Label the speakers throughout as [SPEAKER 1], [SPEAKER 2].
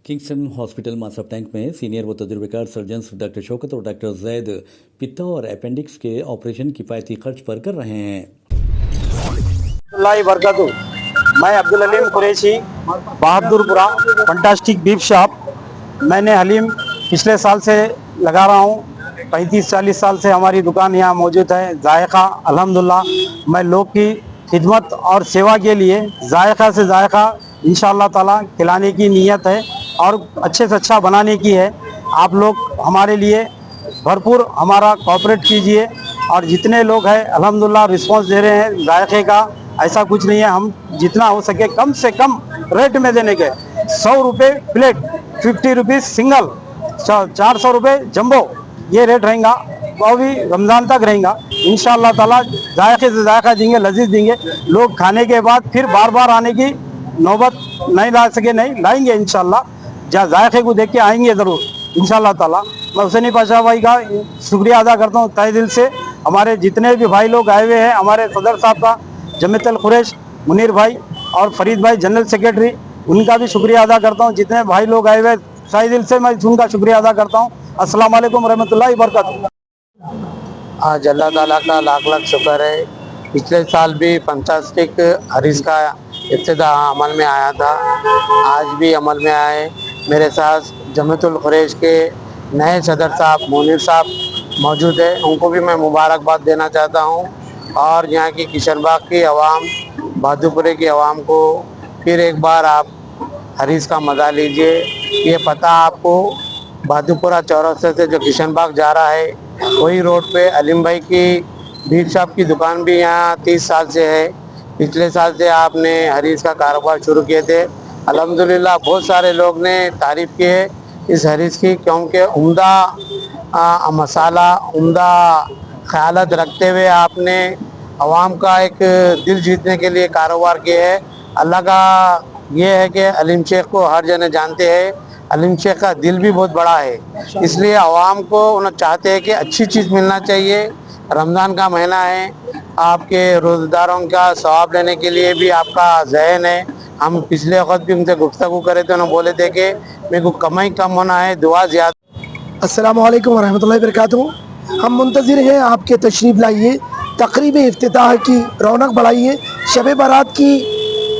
[SPEAKER 1] Kingston hospital मासफ tank में senior व तजुर्बेकार surgeons doctor Shaukat और डॉक्टर जैद पित्ता और अपेंडिक्स के ऑपरेशन किफ़ायती खर्च पर कर रहे हैं।
[SPEAKER 2] बरकतु मैं Abdul Aleem Qureshi, Bahadurpura fantastic beef shop. मैंने हलीम पिछले साल से लगा रहा हूँ, 35-40 साल से हमारी दुकान यहाँ मौजूद है। जायका अल्हम्दुलिल्लाह, मैं लोग की खिदमत और सेवा के लिए जायका से जायका इंशाअल्लाह ताला खिलाने की नीयत है और अच्छे से अच्छा बनाने की है। आप लोग हमारे लिए भरपूर हमारा कोऑपरेट कीजिए और जितने लोग हैं अल्हम्दुलिल्लाह रिस्पांस दे रहे हैं जायके का। ऐसा कुछ नहीं है, हम जितना हो सके कम से कम रेट में देने के। 100 रुपये प्लेट, 50 रुपीज़ सिंगल, 400 रुपये जंबो, ये रेट रहेगा। वो भी रमज़ान तक रहेगा इंशाअल्लाह ताला। जायके से जायका देंगे, लजीज देंगे। लोग खाने के बाद फिर बार बार आने की नौबत नहीं ला सके, नहीं लाएंगे इंशाअल्लाह। जहाँ जायके को देख के आएंगे ज़रूर इंशाअल्लाह ताला। मैं हुसैनी पाशा भाई का शुक्रिया अदा करता हूँ तहे दिल से। हमारे जितने भी भाई लोग आए हुए हैं, हमारे सदर साहब का जमीयतुल कुरैश मुनीर भाई और फरीद भाई जनरल सेक्रेटरी, उनका भी शुक्रिया अदा करता हूँ। जितने भाई लोग आए हुए तहे दिल से मैं उनका शुक्रिया अदा करता हूँ। अस्सलाम वालेकुम रहमतुल्लाहि व बरकातुहू।
[SPEAKER 3] आज अल्लाह ताला का लाख लाख शुक्र है। पिछले साल भी फंटास्टिक हरीस का इब्तिदा अमल में आया था, आज भी अमल में आए। मेरे साथ जमीयतुल कुरैश के नए सदर साहब मुनीर साहब मौजूद है, उनको भी मैं मुबारकबाद देना चाहता हूँ। और यहाँ की किशनबाग की आवाम, बहादुरपुरे की आवाम को फिर एक बार आप हरीस का मज़ा लीजिए। ये पता आपको बहादुरपुरा चौरस्ते से जो किशनबाग जा रहा है, वही रोड पे अलीम भाई की बीफ शॉप की दुकान भी यहाँ 30 साल से है। पिछले साल से आपने हरीस का कारोबार शुरू किए थे। अल्हम्दुलिल्लाह बहुत सारे लोग ने तारीफ़ की है इस हरीस की, क्योंकि उम्दा मसाला, उम्दा ख्यालत रखते हुए आपने आवाम का एक दिल जीतने के लिए कारोबार किया है। अल्लाह का ये है कि अलीम शेख को हर जने जानते हैं। अलीम शेख का दिल भी बहुत बड़ा है, इसलिए आवाम को उन्हें चाहते हैं कि अच्छी चीज़ मिलना चाहिए। रमज़ान का महीना है, आपके रोज़ेदारों का सवाब लेने के लिए भी आपका ज़हन है। हम पिछले वक्त भी उनसे गुफ्तगू करे थे, उन्होंने बोले थे कि मेरे को कमाई कम होना है, दुआ ज़्यादा।
[SPEAKER 4] अस्सलाम वालेकुम रहमतुल्लाहि बरकातुहू। हम मुंतज़िर हैं आपके तशरीफ़ लाइए, तक़रीब इफ्तिताह की रौनक बढ़ाइए। शब बारात की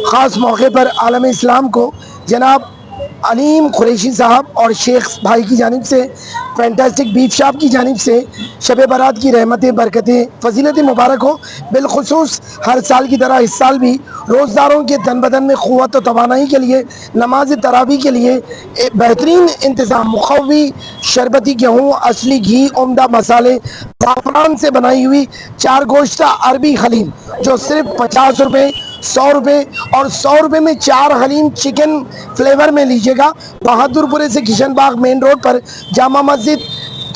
[SPEAKER 4] ख़ास मौके पर आलम इस्लाम को जनाब अलीम कुरैशी साहब और शेख भाई की जानिब से, फैंटास्टिक बीफ शॉप की जानिब से शब बारात की रहमतें, बरकतें, फजीलत मुबारक हो। बिलखुसूस हर साल की तरह इस साल भी रोज़दारों के तन बदन में क़ुव्वत व तवानाई के लिए, नमाज तरावी के लिए एक बेहतरीन इंतज़ाम। मुखवी शरबती गेहूँ, असली घी, उम्दा मसाले, ज़ाफ़रान से बनाई हुई 4 गोश्ता अरबी हलीम जो सिर्फ 50 रुपये, 100 रुपये और 100 रुपये में 4 हलीम चिकन फ्लेवर में लीजिएगा। बहादुरपुरे से किशनबाग मेन रोड पर जामा मस्जिद,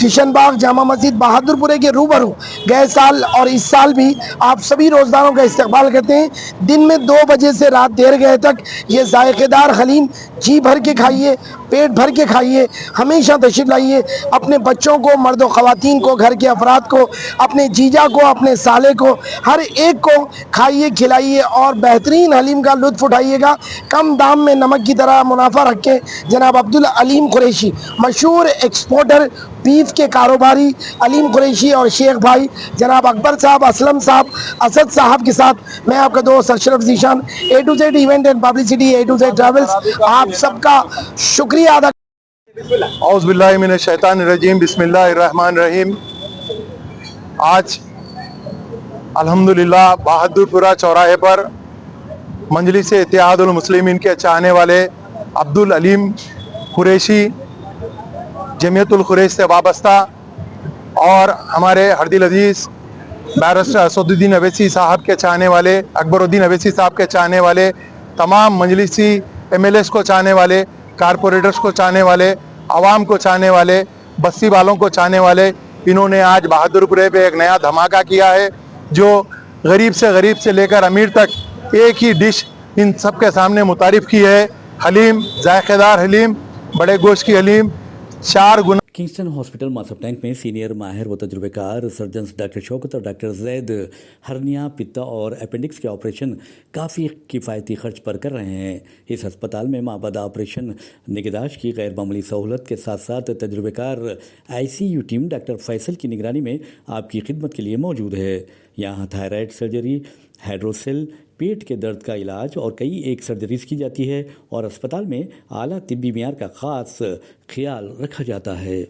[SPEAKER 4] किशनबाग जामा मस्जिद बहादुरपुरे के रूबरू गए साल और इस साल भी आप सभी रोज़दारों का इस्तकबाल करते हैं। दिन में 2 बजे से रात देर गए तक ये जायकेदार हलीम जी भर के खाइए, पेट भर के खाइए, हमेशा तशरीफ़ लाइए। अपने बच्चों को, मर्द व ख़वातीन को, घर के अफराद को, अपने जीजा को, अपने साले को, हर एक को खाइए, खिलाइए और बेहतरीन हलीम का लुत्फ़ उठाइएगा। कम दाम में नमक की तरह मुनाफा रख के जनाब अब्दुल अलीम कुरैशी, मशहूर एक्सपोर्टर बीफ के कारोबारी अलीम कुरैशी और शेख भाई जनाब अकबर साहब, असलम साहब, असद साहब के साथ मैं आपका दोस्त Ashraf Zeeshan, A to Z event and publicity, A to Z travels, आप सबका शुक्रिया अदा।
[SPEAKER 5] औज़ु बिल्लाहि मिनश शैतानिर रजीम, बिस्मिल्लाहिर रहमानिर रहीम। आज अल्हम्दुलिल्लाह बहादुरपुरा चौराहे पर मजलिस इत्तेहादुल मुस्लिमीन के चाहने वाले अब्दुल अलीम कुरैशी, जमीयतुल कुरैश से वाबस्ता और हमारे हरदिल अजीज़ बैरिस्टर असदुद्दीन अवैसी साहब के चाहने वाले, अकबरुद्दीन अवैसी साहब के चाहने वाले, तमाम मजलिसी MLAs को चाहने वाले, कारपोरेटर्स को चाहने वाले, आवाम को चाहने वाले, बस्ती वालों को चाहने वाले, इन्होंने आज बहादुरपुरे पे एक नया धमाका किया है जो गरीब से लेकर अमीर तक एक ही डिश इन सब के सामने मुतारिफ़ की है। हलीम, जायकेदार हलीम, बड़े गोश्त की हलीम, 4 गुना
[SPEAKER 1] किंगस्टन हॉस्पिटल मासफ टैंक में सीनियर माहिर व तजुर्बेकार सर्जन्स डॉक्टर शौकत और डॉक्टर जैद हर्निया, पित्ता और अपेंडिक्स के ऑपरेशन काफ़ी किफ़ायती खर्च पर कर रहे हैं। इस अस्पताल में माबदा ऑपरेशन निगहदाश्त की गैर मामूली सहूलत के साथ साथ तजुर्बेकार ICU टीम डॉक्टर फैसल की निगरानी में आपकी खिदमत के लिए मौजूद है। यहाँ थायराइड सर्जरी, हाइड्रोसेल, पेट के दर्द का इलाज और कई एक सर्जरीज की जाती है और अस्पताल में आला तिब्बी मियार का ख़ास ख्याल रखा जाता है।